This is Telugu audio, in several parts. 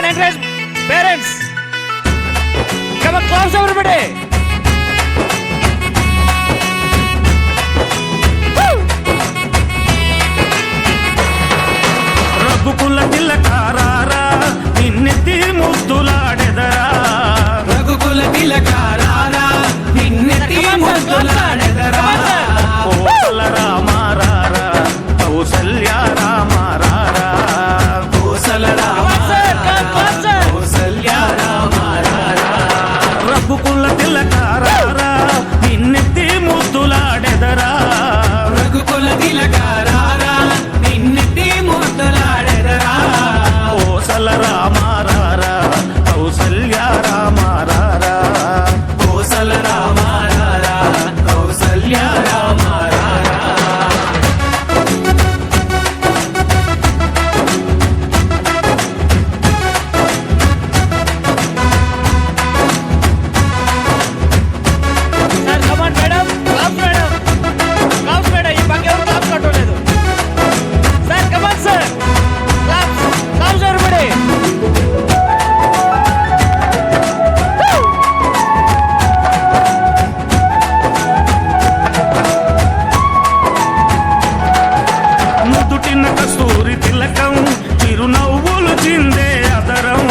and encourage parents. Come on, claps everybody. రఘుకుల తిలకారారా నిన్నెత్తి ముద్దులాడెదరా. రఘుకుల తిలకారారా నిన్నెత్తి ముద్దులాడెదరా. కోసల రామారారా కౌసల్య రామారారా. కోసల రామారారా కౌసల్య రామారారా. రఘుకుల తిలకారారా నిన్నెత్తి ముద్దులాడెదరా. రఘుకుల తిలకారారా నిన్నెత్తి ముద్దులాడెదరా. Kosala రామారారా Kaushalya రామారారా. Kosala రామారారా Kaushalya రామారారా. Sir, come on, madam. Claps, madam. Claps, madam. ఈ పక్క ఎవరు claps కొట్టలేదు. Sir, come on, sir. Claps. Claps, everybody. నుదుటిన కస్తూరి తిలకం చిరునవ్వులు చిందే అదరం.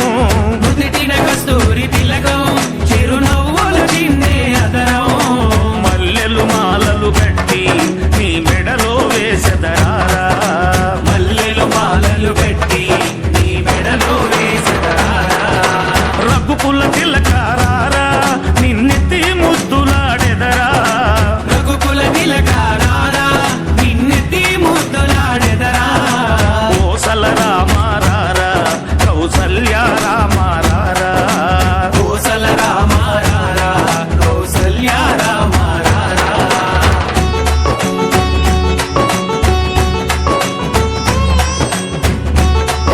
నుదిటిన కస్తూరి తిలకం చిరునవ్వులు చిందే అదరం. మల్లెలు మాలలు కట్టి నీ మెడలో వేసెదరారా. మల్లెలు మాలలు పెట్టి నీ మెడలో వేసెదరారా. రఘుకుల తిలకారారా నిన్నెత్తి ముద్దులాడెదరా. రఘుకుల తిలకారారా నిన్నెత్తి ముద్దులాడెదరా. కోసల రామారారా కౌసల్య రామారారా. కోసల రామారారా కౌసల్య రామారారా.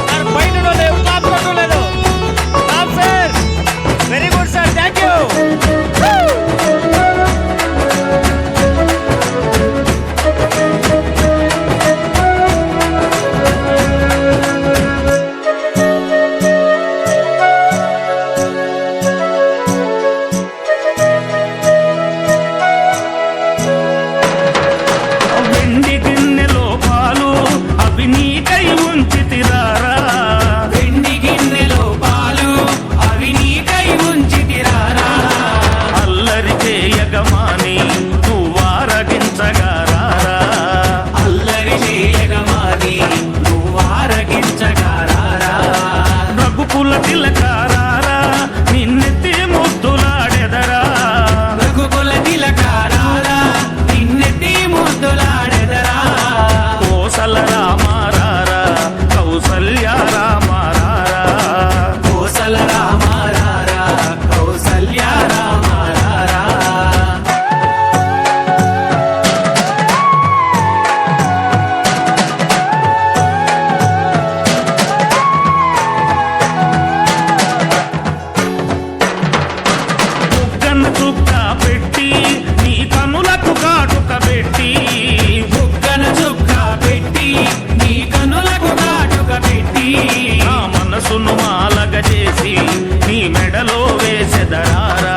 Sir, బయట ఉన్నోళ్ళు ఎవరు claps కొట్టలేదు. Claps, sir. Very good, sir. Thank you. వెండి గిన్నెలో పాలు అవి నీకై ఉంచితిరారా. వెండి గిన్నెలో పాలు అవి నీకై ఉంచితిరారా. అల్లరి చేయగమాని నువ్వారగించగారారా. అల్లరి చేయగమాని నువ్వారగించగారారా. రఘుకుల తిలకారారా నిన్నెత్తి ముద్దులాడెదరా. రఘుకుల తిలకారారా నిన్నెత్తి ముద్దులాడెదరా. కోసల రామారారా కౌసల్య రామారారా. కోసల రామారారా కౌసల్య రామారారా. బుగ్గన చుక్క పెట్టి నీ కనులకు కాటుక పెట్టి. బుగ్గన చుక్క పెట్టి నీ కనులకు కాటుక పెట్టి. నా మనసును మాలగ చేసి నీ మెడలో వేసెదరారా.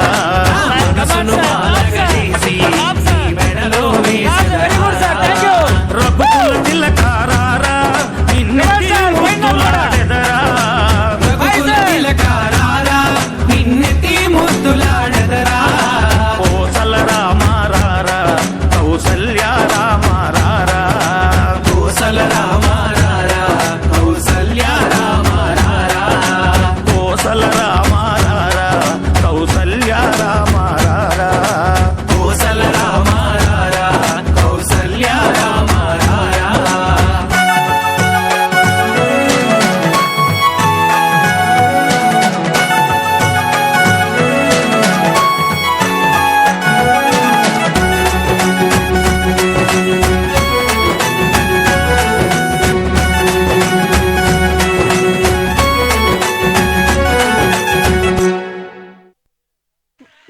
మనసును మాలగజేసి నీ మెడలో వేసెదరారా. రఘుకుల తిలకారారా నిన్నెత్తి ముద్దులాడెదరా. రఘుకుల తిలకారారా నిన్నెత్తి ముద్దులాడెదరా. Kosala రామారారా Kaushalya రామారారా. Kosala రామారారా Kaushalya రామారారా. Kosala రామారారా Kaushalya రామారారా. Kosala రామారారా Kaushalya రామారారా.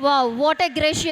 Wow, what a gracious